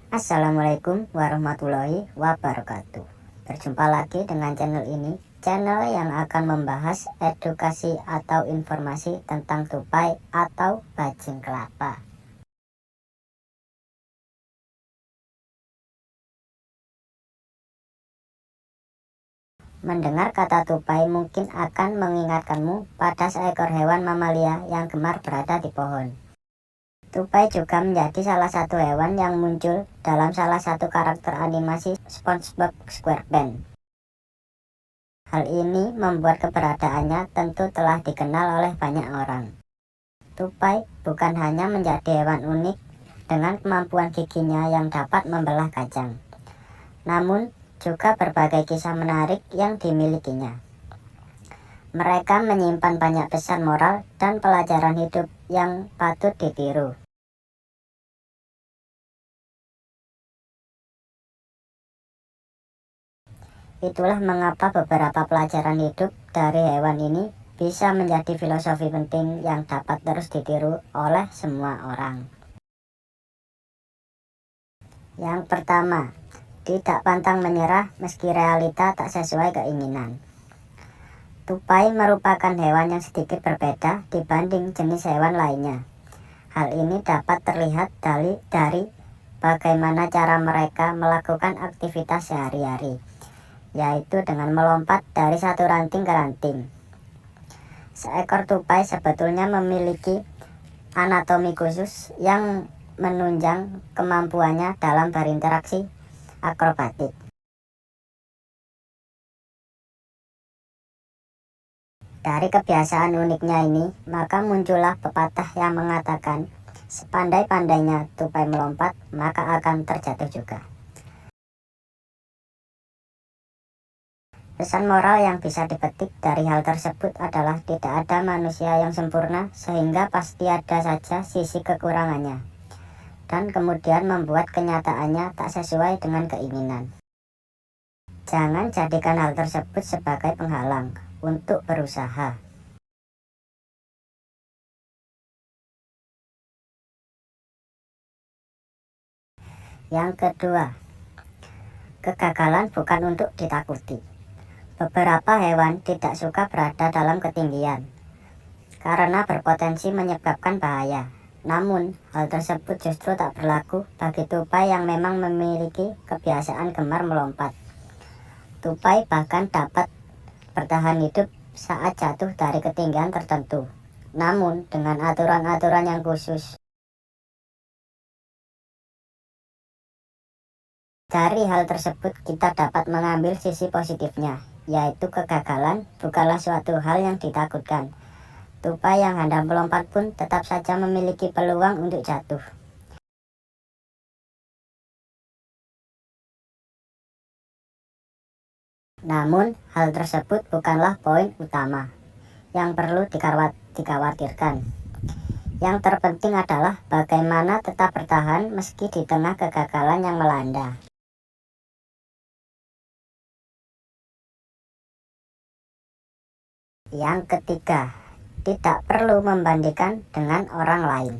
Assalamualaikum warahmatullahi wabarakatuh. Berjumpa lagi dengan channel ini, channel yang akan membahas edukasi atau informasi tentang tupai atau bajing kelapa. Mendengar kata tupai mungkin akan mengingatkanmu pada seekor hewan mamalia yang gemar berada di pohon. Tupai juga menjadi salah satu hewan yang muncul dalam salah satu karakter animasi SpongeBob SquarePants. Hal ini membuat keberadaannya tentu telah dikenal oleh banyak orang. Tupai bukan hanya menjadi hewan unik dengan kemampuan giginya yang dapat membelah kacang, namun juga berbagai kisah menarik yang dimilikinya. Mereka menyimpan banyak pesan moral dan pelajaran hidup yang patut ditiru. Itulah mengapa beberapa pelajaran hidup dari hewan ini bisa menjadi filosofi penting yang dapat terus ditiru oleh semua orang. Yang pertama, tidak pantang menyerah meski realita tak sesuai keinginan. Tupai merupakan hewan yang sedikit berbeda dibanding jenis hewan lainnya. Hal ini dapat terlihat dari bagaimana cara mereka melakukan aktivitas sehari-hari, yaitu dengan melompat dari satu ranting ke ranting. Seekor tupai sebetulnya memiliki anatomi khusus yang menunjang kemampuannya dalam berinteraksi akrobatik. Dari kebiasaan uniknya ini, maka muncullah pepatah yang mengatakan, sepandai-pandainya tupai melompat, maka akan terjatuh juga. Pesan moral yang bisa dipetik dari hal tersebut adalah tidak ada manusia yang sempurna, sehingga pasti ada saja sisi kekurangannya, dan kemudian membuat kenyataannya tak sesuai dengan keinginan. Jangan jadikan hal tersebut sebagai penghalang untuk berusaha. Yang kedua, kegagalan bukan untuk ditakuti. Beberapa hewan tidak suka berada dalam ketinggian karena berpotensi menyebabkan bahaya. Namun, hal tersebut justru tak berlaku bagi tupai yang memang memiliki kebiasaan gemar melompat. Tupai bahkan dapat bertahan hidup saat jatuh dari ketinggian tertentu, namun dengan aturan-aturan yang khusus. Dari hal tersebut kita dapat mengambil sisi positifnya, yaitu kegagalan bukanlah suatu hal yang ditakutkan. Tupai yang hendak melompat pun tetap saja memiliki peluang untuk jatuh. Namun, hal tersebut bukanlah poin utama yang perlu dikhawatirkan. Yang terpenting adalah bagaimana tetap bertahan meski di tengah kegagalan yang melanda. Yang ketiga, tidak perlu membandingkan dengan orang lain.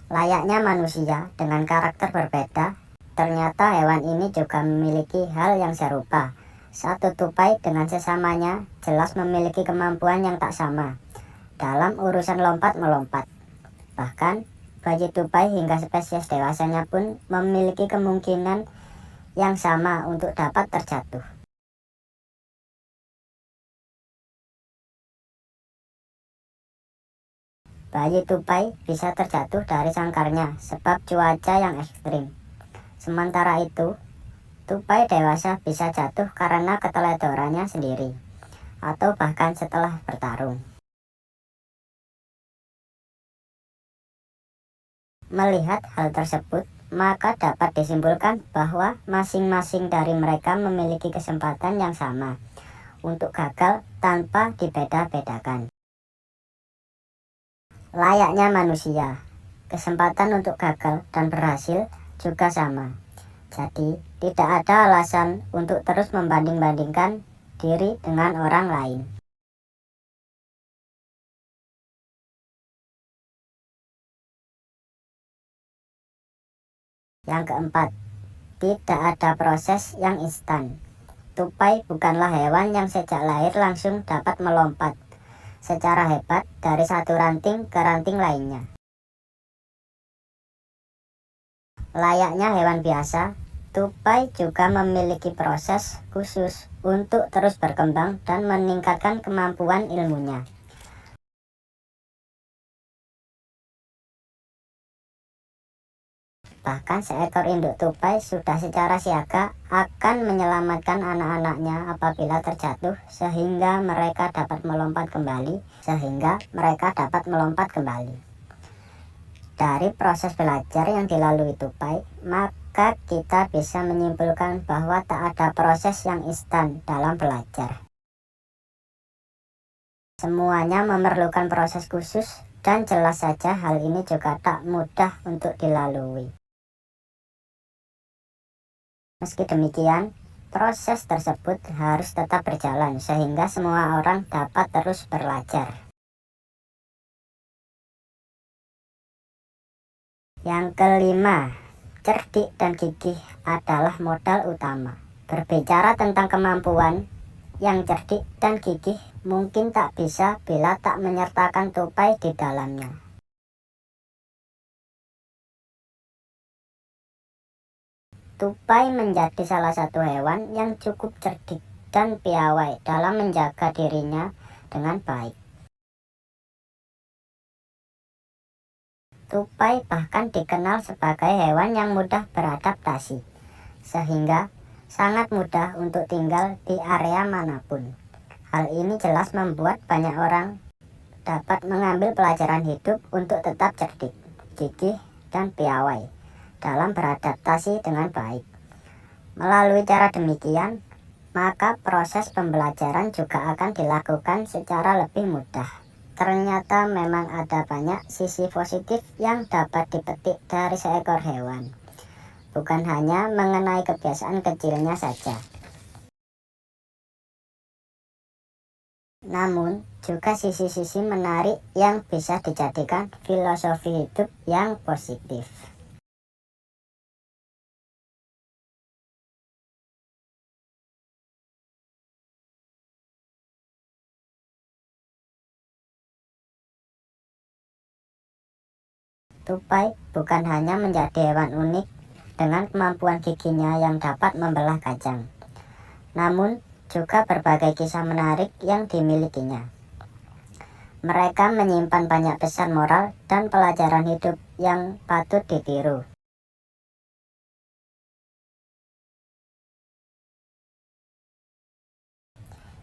Layaknya manusia dengan karakter berbeda, ternyata hewan ini juga memiliki hal yang serupa. Satu tupai dengan sesamanya jelas memiliki kemampuan yang tak sama dalam urusan lompat-melompat. Bahkan, bayi tupai hingga spesies dewasanya pun memiliki kemungkinan yang sama untuk dapat terjatuh. Bayi tupai bisa terjatuh dari sangkarnya sebab cuaca yang ekstrim. Sementara itu, tupai dewasa bisa jatuh karena keteledorannya sendiri, atau bahkan setelah bertarung. Melihat hal tersebut, maka dapat disimpulkan bahwa masing-masing dari mereka memiliki kesempatan yang sama untuk gagal tanpa dibeda-bedakan. Layaknya manusia, kesempatan untuk gagal dan berhasil juga sama. Jadi, tidak ada alasan untuk terus membanding-bandingkan diri dengan orang lain. Yang keempat, tidak ada proses yang instan. Tupai bukanlah hewan yang sejak lahir langsung dapat melompat secara hebat dari satu ranting ke ranting lainnya. Layaknya hewan biasa, tupai juga memiliki proses khusus untuk terus berkembang dan meningkatkan kemampuan ilmunya. Bahkan seekor induk tupai sudah secara siaga akan menyelamatkan anak-anaknya apabila terjatuh sehingga mereka dapat melompat kembali. Dari proses belajar yang dilalui tupai, maka kita bisa menyimpulkan bahwa tak ada proses yang instan dalam belajar. Semuanya memerlukan proses khusus dan jelas saja hal ini juga tak mudah untuk dilalui. Meski demikian, proses tersebut harus tetap berjalan sehingga semua orang dapat terus belajar. Yang kelima, cerdik dan gigih adalah modal utama. Berbicara tentang kemampuan, yang cerdik dan gigih mungkin tak bisa bila tak menyertakan tupai di dalamnya. Tupai menjadi salah satu hewan yang cukup cerdik dan piawai dalam menjaga dirinya dengan baik. Tupai bahkan dikenal sebagai hewan yang mudah beradaptasi, sehingga sangat mudah untuk tinggal di area manapun. Hal ini jelas membuat banyak orang dapat mengambil pelajaran hidup untuk tetap cerdik, gigih, dan piawai dalam beradaptasi dengan baik. Melalui cara demikian, maka proses pembelajaran juga akan dilakukan secara lebih mudah. Ternyata memang ada banyak sisi positif yang dapat dipetik dari seekor hewan, bukan hanya mengenai kebiasaan kecilnya saja. Namun, juga sisi-sisi menarik yang bisa dijadikan filosofi hidup yang positif. Tupai bukan hanya menjadi hewan unik dengan kemampuan giginya yang dapat membelah kacang, namun juga berbagai kisah menarik yang dimilikinya. Mereka menyimpan banyak pesan moral dan pelajaran hidup yang patut ditiru.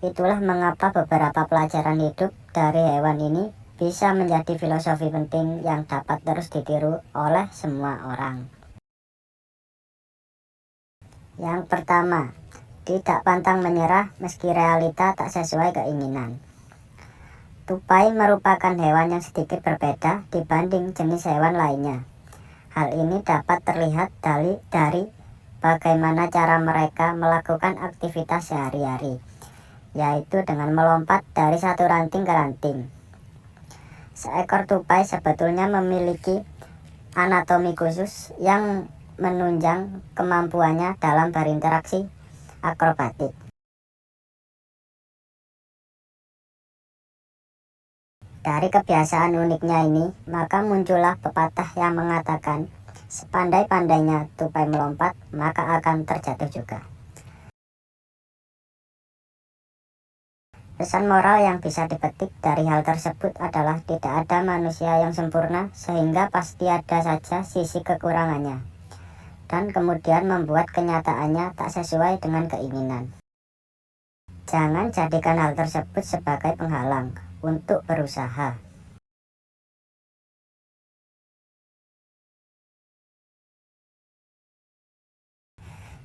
Itulah mengapa beberapa pelajaran hidup dari hewan ini bisa menjadi filosofi penting yang dapat terus ditiru oleh semua orang. Yang pertama, tidak pantang menyerah meski realita tak sesuai keinginan. Tupai merupakan hewan yang sedikit berbeda dibanding jenis hewan lainnya. Hal ini dapat terlihat dari bagaimana cara mereka melakukan aktivitas sehari-hari, yaitu dengan melompat dari satu ranting ke ranting. Seekor tupai sebetulnya memiliki anatomi khusus yang menunjang kemampuannya dalam berinteraksi akrobatik. Dari kebiasaan uniknya ini, maka muncullah pepatah yang mengatakan, sepandai-pandainya tupai melompat, maka akan terjatuh juga. Pesan moral yang bisa dipetik dari hal tersebut adalah tidak ada manusia yang sempurna, sehingga pasti ada saja sisi kekurangannya, dan kemudian membuat kenyataannya tak sesuai dengan keinginan. Jangan jadikan hal tersebut sebagai penghalang untuk berusaha.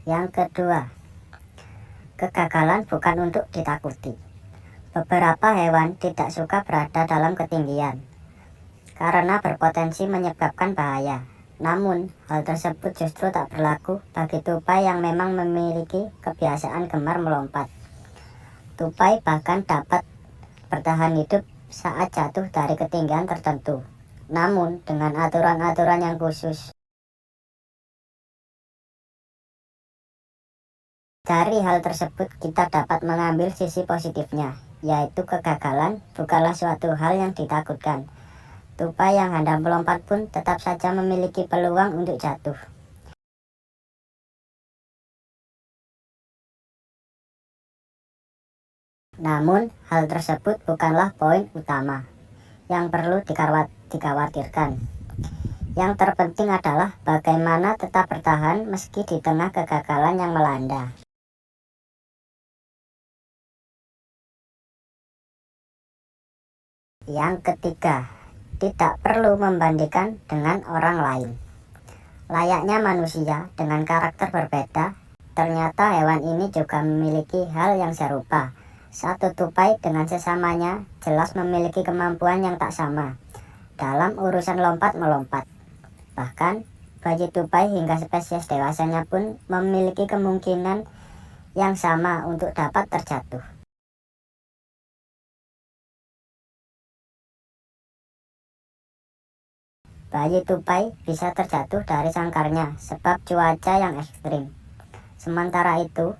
Yang kedua, kegagalan bukan untuk ditakuti. Beberapa hewan tidak suka berada dalam ketinggian karena berpotensi menyebabkan bahaya. Namun, hal tersebut justru tak berlaku bagi tupai yang memang memiliki kebiasaan gemar melompat. Tupai bahkan dapat bertahan hidup saat jatuh dari ketinggian tertentu, namun dengan aturan-aturan yang khusus. Dari hal tersebut kita dapat mengambil sisi positifnya, yaitu kegagalan bukanlah suatu hal yang ditakutkan. Tupai yang hendak melompat pun tetap saja memiliki peluang untuk jatuh. Namun, hal tersebut bukanlah poin utama yang perlu dikhawatirkan. Yang terpenting adalah bagaimana tetap bertahan meski di tengah kegagalan yang melanda. Yang ketiga, tidak perlu membandingkan dengan orang lain. Layaknya manusia dengan karakter berbeda, ternyata hewan ini juga memiliki hal yang serupa. Satu tupai dengan sesamanya jelas memiliki kemampuan yang tak sama dalam urusan lompat-melompat. Bahkan, bayi tupai hingga spesies dewasanya pun memiliki kemungkinan yang sama untuk dapat terjatuh. Bayi tupai bisa terjatuh dari sangkarnya sebab cuaca yang ekstrim. Sementara itu,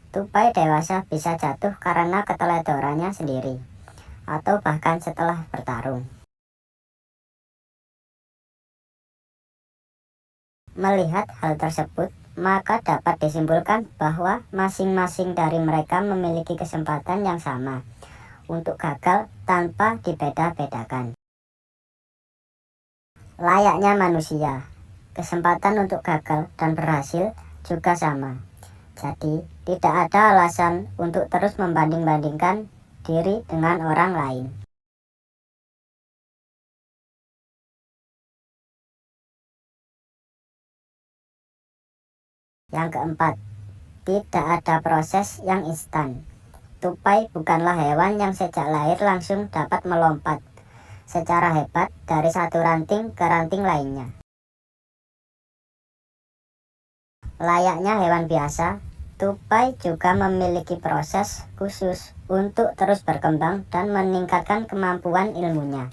tupai dewasa bisa jatuh karena keteledorannya sendiri, atau bahkan setelah bertarung. Melihat hal tersebut, maka dapat disimpulkan bahwa masing-masing dari mereka memiliki kesempatan yang sama untuk gagal tanpa dibeda-bedakan. Layaknya manusia, kesempatan untuk gagal dan berhasil juga sama. Jadi, tidak ada alasan untuk terus membanding-bandingkan diri dengan orang lain. Yang keempat, tidak ada proses yang instan. Tupai bukanlah hewan yang sejak lahir langsung dapat melompat secara hebat dari satu ranting ke ranting lainnya. Layaknya hewan biasa, tupai juga memiliki proses khusus untuk terus berkembang dan meningkatkan kemampuan ilmunya.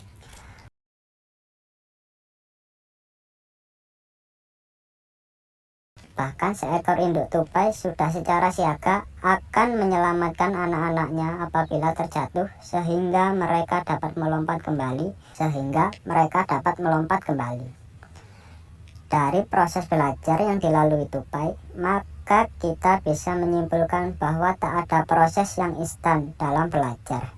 Bahkan seekor induk tupai sudah secara siaga akan menyelamatkan anak-anaknya apabila terjatuh sehingga mereka dapat melompat kembali. Dari proses belajar yang dilalui tupai, maka kita bisa menyimpulkan bahwa tak ada proses yang instan dalam belajar.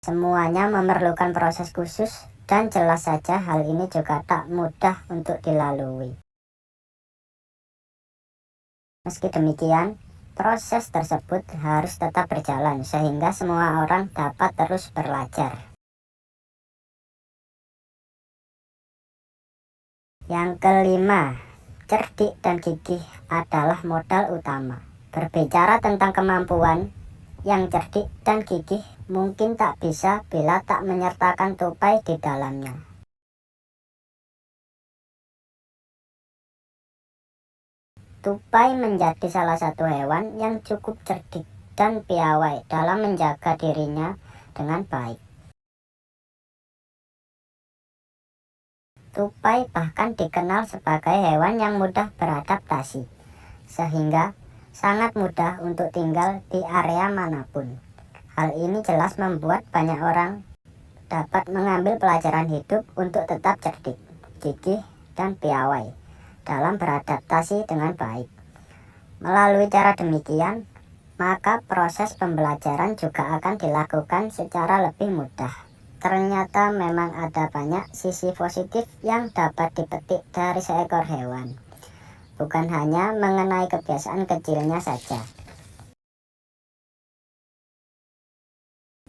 Semuanya memerlukan proses khusus dan jelas saja hal ini juga tak mudah untuk dilalui. Meski demikian, proses tersebut harus tetap berjalan sehingga semua orang dapat terus belajar. Yang kelima, cerdik dan gigih adalah modal utama. Berbicara tentang kemampuan, yang cerdik dan gigih mungkin tak bisa bila tak menyertakan tupai di dalamnya. Tupai menjadi salah satu hewan yang cukup cerdik dan piawai dalam menjaga dirinya dengan baik. Tupai bahkan dikenal sebagai hewan yang mudah beradaptasi, sehingga sangat mudah untuk tinggal di area manapun. Hal ini jelas membuat banyak orang dapat mengambil pelajaran hidup untuk tetap cerdik, gigih, dan piawai dalam beradaptasi dengan baik. Melalui cara demikian, maka proses pembelajaran juga akan dilakukan secara lebih mudah. Ternyata memang ada banyak sisi positif yang dapat dipetik dari seekor hewan, bukan hanya mengenai kebiasaan kecilnya saja.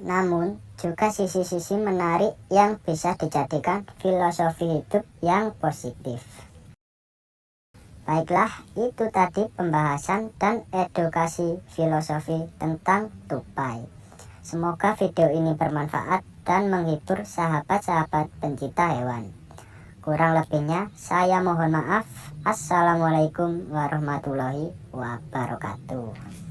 Namun, juga sisi-sisi menarik yang bisa dijadikan filosofi hidup yang positif. Baiklah, itu tadi pembahasan dan edukasi filosofi tentang tupai. Semoga video ini bermanfaat dan menghibur sahabat-sahabat pencinta hewan. Kurang lebihnya, saya mohon maaf. Assalamualaikum warahmatullahi wabarakatuh.